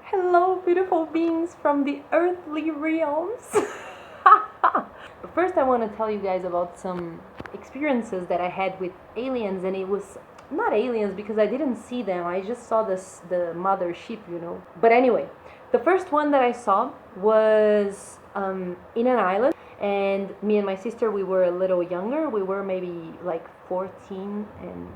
Hello, beautiful beings from the earthly realms. But first, I want to tell you guys about some experiences that I had with aliens, and it was not aliens because I didn't see them. I just saw the mothership. But anyway, the first one that I saw was in an island, and me and my sister, we were a little younger. We were maybe like 14 and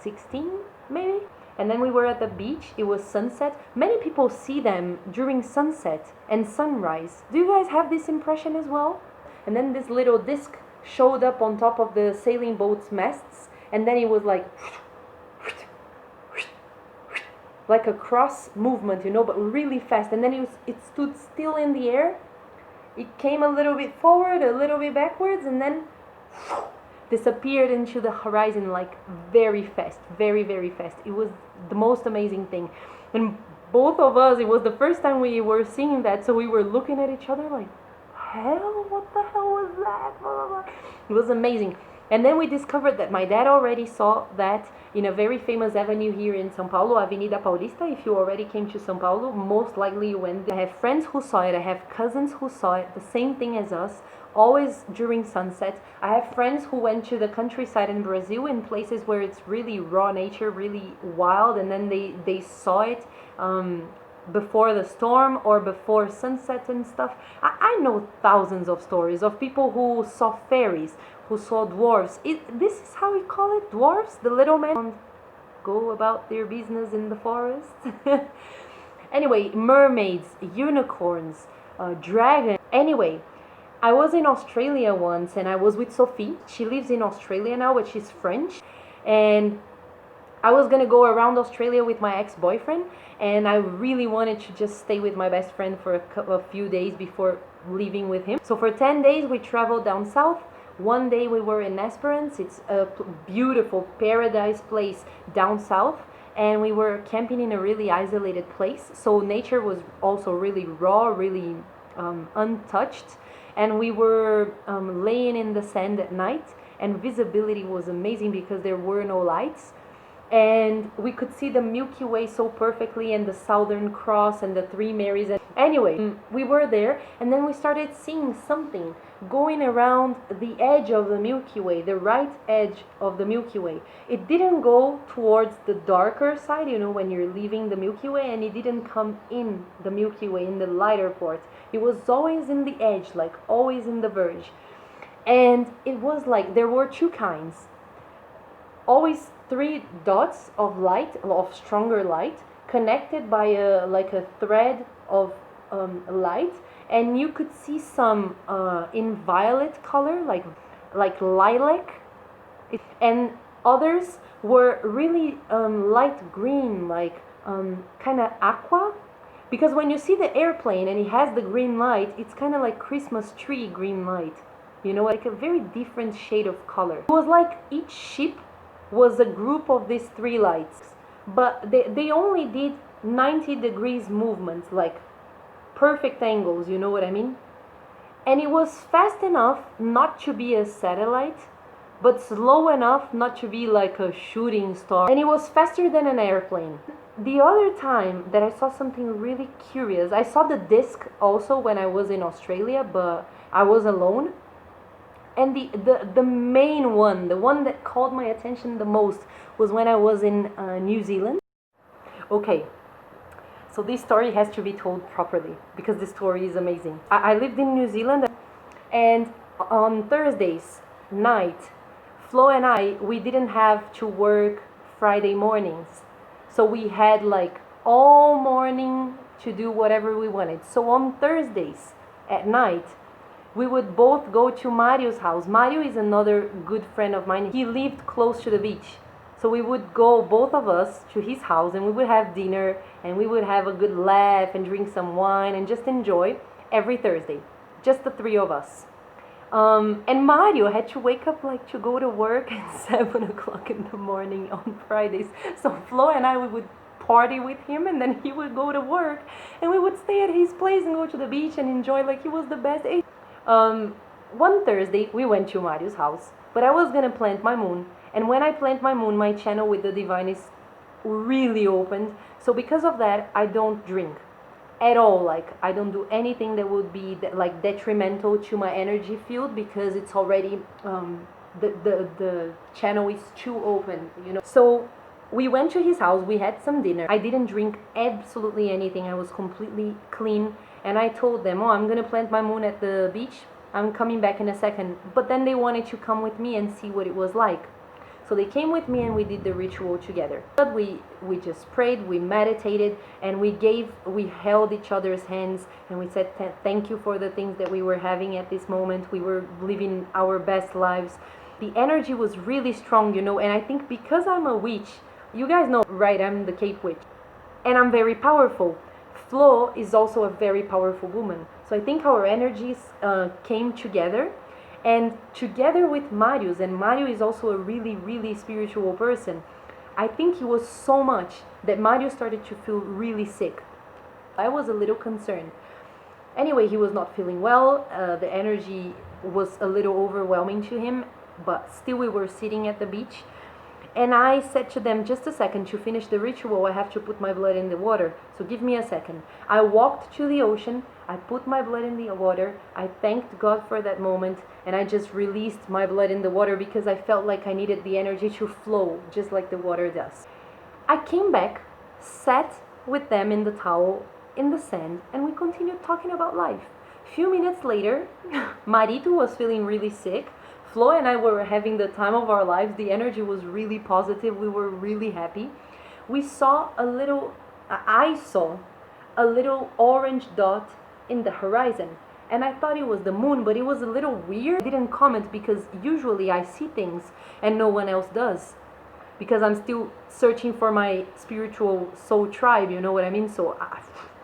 16, maybe. And then we were at the beach. It was sunset. Many people see them during sunset and sunrise. Do you guys have this impression as well? And then this little disc showed up on top of the sailing boat's masts, and then it was like a cross movement, but really fast. And then it stood still in the air. It came a little bit forward, a little bit backwards, and then disappeared into the horizon like very fast, very, very fast. It was the most amazing thing. And both of us, it was the first time we were seeing that, so we were looking at each other like, hell, what the hell was that? Blah, blah, blah. It was amazing. And then we discovered that my dad already saw that in a very famous avenue here in São Paulo, Avenida Paulista. If you already came to São Paulo, most likely you went there. I have friends who saw it. I have cousins who saw it. The same thing as us, always during sunset. I have friends who went to the countryside in Brazil, in places where it's really raw nature, really wild, and then they saw it before the storm or before sunset and stuff. I know thousands of stories of people who saw fairies, who saw dwarves. This is how we call it, dwarves, the little men go about their business in the forest. Anyway, mermaids, unicorns, dragons. Anyway, I was in Australia once, and I was with Sophie. She lives in Australia now, but she's French. And I was gonna go around Australia with my ex-boyfriend, and I really wanted to just stay with my best friend for a few days before leaving with him. So for 10 days we traveled down south. One day we were in Esperance. It's a beautiful paradise place down south, and we were camping in a really isolated place. So nature was also really raw, really untouched, and we were laying in the sand at night, and visibility was amazing because there were no lights. And we could see the Milky Way so perfectly, and the Southern Cross and the Three Marys. Anyway, we were there, and then we started seeing something going around the edge of the Milky Way, the right edge of the Milky Way. It didn't go towards the darker side, when you're leaving the Milky Way, and it didn't come in the Milky Way, in the lighter part. It was always in the edge, like always in the verge. And it was like there were two kinds. Always three dots of light, of stronger light, connected by a thread of light, and you could see some in violet color, like lilac, and others were really light green, like kind of aqua. Because when you see the airplane and it has the green light, it's kind of like Christmas tree green light, like a very different shade of color. It was like each ship was a group of these three lights, but they only did 90 degrees movements, like perfect angles, you know what I mean? And it was fast enough not to be a satellite, but slow enough not to be like a shooting star. And it was faster than an airplane. The other time that I saw something really curious, I saw the disc also when I was in Australia, but I was alone. And the main one, the one that called my attention the most, was when I was in New Zealand. Okay, so this story has to be told properly because the story is amazing. I lived in New Zealand, and on Thursdays night, Flo and I, we didn't have to work Friday mornings. So we had like all morning to do whatever we wanted. So on Thursdays at night, we would both go to Mario's house. Mario is another good friend of mine. He lived close to the beach. So we would go, both of us, to his house, and we would have dinner, and we would have a good laugh and drink some wine and just enjoy every Thursday. Just the three of us. And Mario had to wake up to go to work at 7 o'clock in the morning on Fridays. So Flo and I, we would party with him, and then he would go to work, and we would stay at his place and go to the beach and enjoy like he was the best. One Thursday we went to Mario's house, but I was gonna plant my moon, and when I plant my moon, my channel with the divine is really opened. So because of that, I don't drink at all. Like, I don't do anything that would be like detrimental to my energy field, because it's already the channel is too open, you know. So we went to his house, we had some dinner. I didn't drink absolutely anything, I was completely clean. And I told them, oh, I'm gonna plant my moon at the beach, I'm coming back in a second. But then they wanted to come with me and see what it was like. So they came with me and we did the ritual together. But we just prayed, we meditated, and we held each other's hands, and we said thank you for the things that we were having at this moment. We were living our best lives. The energy was really strong, you know, and I think because I'm a witch, you guys know, right, I'm the Cape Witch, and I'm very powerful. Flo is also a very powerful woman. So I think our energies came together. And together with Marius, and Mario is also a really, really spiritual person, I think it was so much that Mario started to feel really sick. I was a little concerned. Anyway, he was not feeling well, the energy was a little overwhelming to him, but still we were sitting at the beach. And I said to them, just a second, to finish the ritual I have to put my blood in the water, so give me a second. I walked to the ocean, I put my blood in the water, I thanked God for that moment, and I just released my blood in the water because I felt like I needed the energy to flow, just like the water does. I came back, sat with them in the towel, in the sand, and we continued talking about life. A few minutes later, Marito was feeling really sick. Flo and I were having the time of our lives. The energy was really positive. We were really happy. I saw a little orange dot in the horizon. And I thought it was the moon, but it was a little weird. I didn't comment because usually I see things and no one else does. Because I'm still searching for my spiritual soul tribe, you know what I mean? So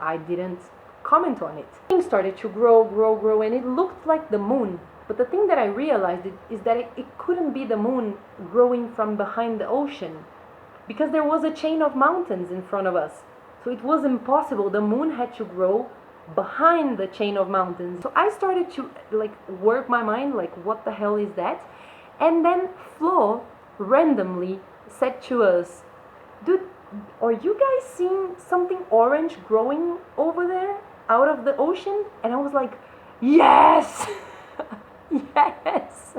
I didn't comment on it. Things started to grow, and it looked like the moon. But the thing that I realized is that it couldn't be the moon growing from behind the ocean, because there was a chain of mountains in front of us. So it was impossible. The moon had to grow behind the chain of mountains. So I started to work my mind, what the hell is that? And then Flo randomly said to us, dude, are you guys seeing something orange growing over there out of the ocean? And I was like, yes! Yes,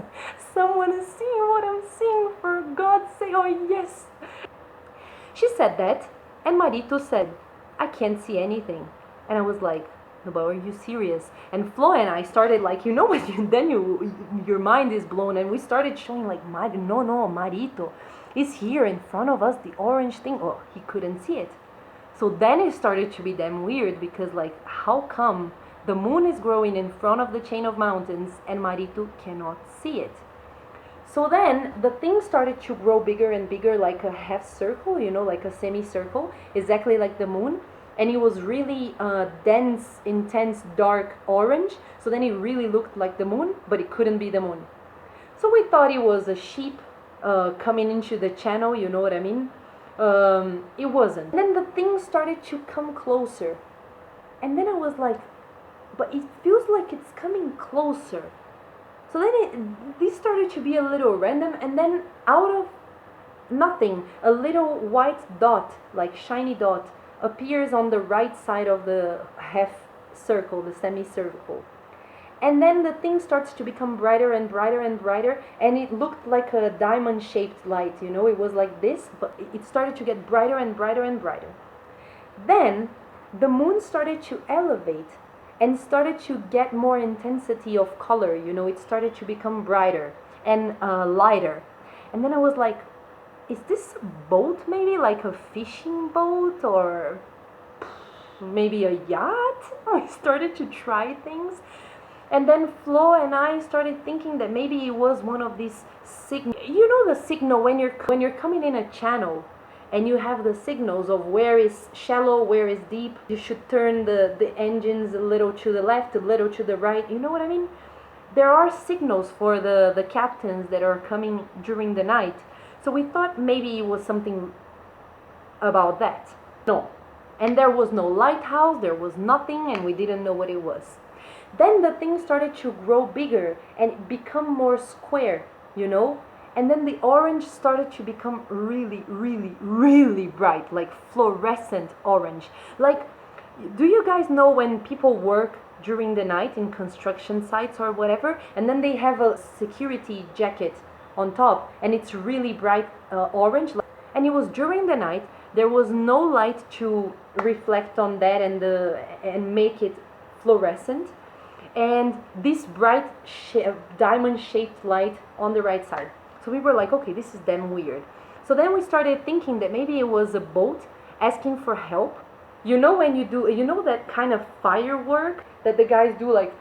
someone is seeing what I'm seeing, for God's sake. Oh yes. She said that, and Marito said, I can't see anything. And I was like, no, but are you serious? And Flo and I started your mind is blown, and we started showing Marito is here in front of us, the orange thing. Oh, he couldn't see it. So then it started to be damn weird, because how come the moon is growing in front of the chain of mountains and Marito cannot see it? So then the thing started to grow bigger and bigger, like a half circle, like a semicircle, exactly like the moon. And it was really dense, intense, dark orange. So then it really looked like the moon, but it couldn't be the moon. So we thought it was a sheep coming into the channel, you know what I mean? It wasn't. And then the thing started to come closer. And then I was like, but it feels like it's coming closer. So then this started to be a little random, and then out of nothing, a little white dot, like shiny dot, appears on the right side of the half circle, the semicircle. And then the thing starts to become brighter and brighter and brighter, and it looked like a diamond-shaped light, it was like this, but it started to get brighter and brighter and brighter. Then the moon started to elevate and started to get more intensity of color, it started to become brighter and lighter. And then I was like, is this a boat, maybe like a fishing boat, or maybe a yacht? I started to try things. And then Flo and I started thinking that maybe it was one of these signals. The signal when you're coming in a channel, and you have the signals of where is shallow, where is deep. You should turn the engines a little to the left, a little to the right. You know what I mean? There are signals for the captains that are coming during the night. So we thought maybe it was something about that. No. And there was no lighthouse, there was nothing, and we didn't know what it was. Then the thing started to grow bigger and become more square, and then the orange started to become really, really, really bright, like fluorescent orange. Like, do you guys know when people work during the night in construction sites or whatever, and then they have a security jacket on top, and it's really bright orange? And it was during the night. There was no light to reflect on that and make it fluorescent, and this bright diamond-shaped light on the right side. So we were like, okay, this is damn weird. So then we started thinking that maybe it was a boat asking for help. You know when you know that kind of firework that the guys do, like,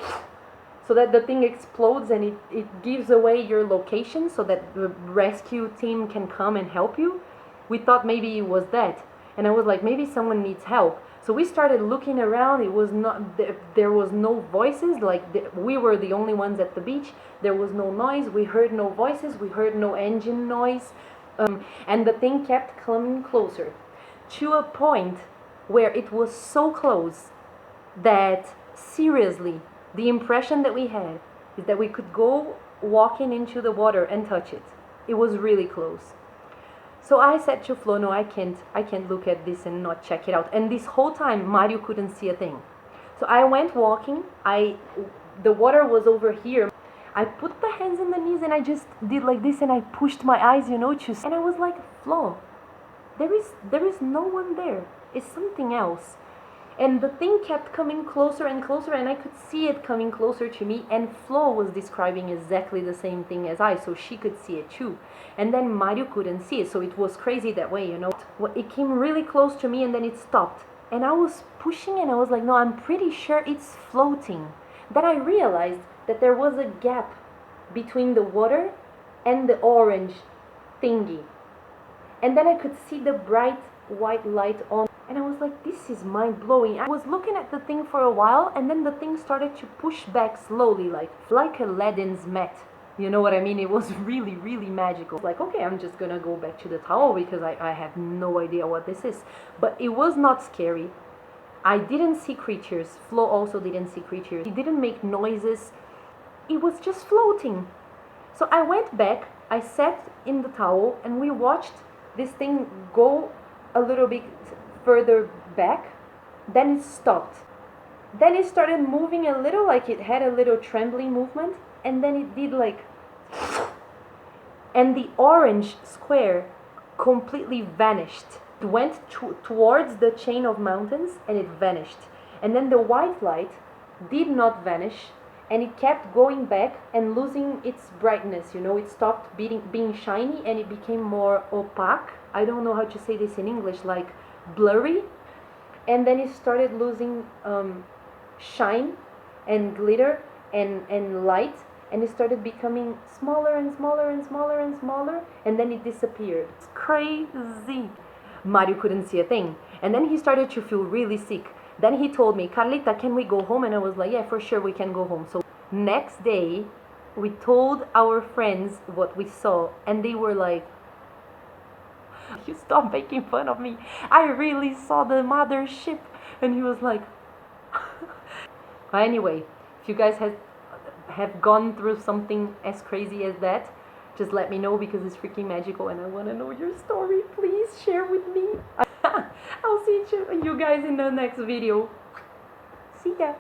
so that the thing explodes and it gives away your location so that the rescue team can come and help you? We thought maybe it was that. And I was like, maybe someone needs help. So we started looking around. It was not, there was no voices, like we were the only ones at the beach. There was no noise. We heard no voices. We heard no engine noise. And the thing kept coming closer to a point where it was so close that, seriously, the impression that we had is that we could go walking into the water and touch it. It was really close. So I said to Flo, no, I can't look at this and not check it out. And this whole time, Mario couldn't see a thing. So I went walking. The water was over here. I put the hands on the knees and I just did like this, and I pushed my eyes, and I was like, Flo, there is no one there. It's something else. And the thing kept coming closer and closer, and I could see it coming closer to me, and Flo was describing exactly the same thing as I, so she could see it too. And then Mario couldn't see it, so it was crazy that way, It came really close to me, and then it stopped. And I was pushing, and I was like, no, I'm pretty sure it's floating. Then I realized that there was a gap between the water and the orange thingy. And then I could see the bright white light on. And I was like, this is mind-blowing. I was looking at the thing for a while, and then the thing started to push back slowly, like Aladdin's mat. You know what I mean? It was really, really magical. Like, okay, I'm just gonna go back to the towel because I have no idea what this is. But it was not scary. I didn't see creatures. Flo also didn't see creatures. It didn't make noises. It was just floating. So I went back, I sat in the towel, and we watched this thing go a little bit further back. Then it stopped. Then it started moving a little, like it had a little trembling movement, and then it did like, and the orange square completely vanished. It went towards the chain of mountains, and it vanished. And then the white light did not vanish, and it kept going back and losing its brightness. It stopped being shiny, and it became more opaque. I don't know how to say this in English, like blurry. And then it started losing shine and glitter and light, and it started becoming smaller and smaller and smaller and smaller, and then it disappeared. It's crazy. Mario couldn't see a thing, and then he started to feel really sick. Then he told me, Carlita, can we go home? And I was like, yeah, for sure we can go home. So next day we told our friends what we saw, and they were like, you stop making fun of me, I really saw the mothership. And he was like anyway, if you guys have gone through something as crazy as that, just let me know, because it's freaking magical and I want to know your story. Please share with me. I'll see you guys in the next video. See ya.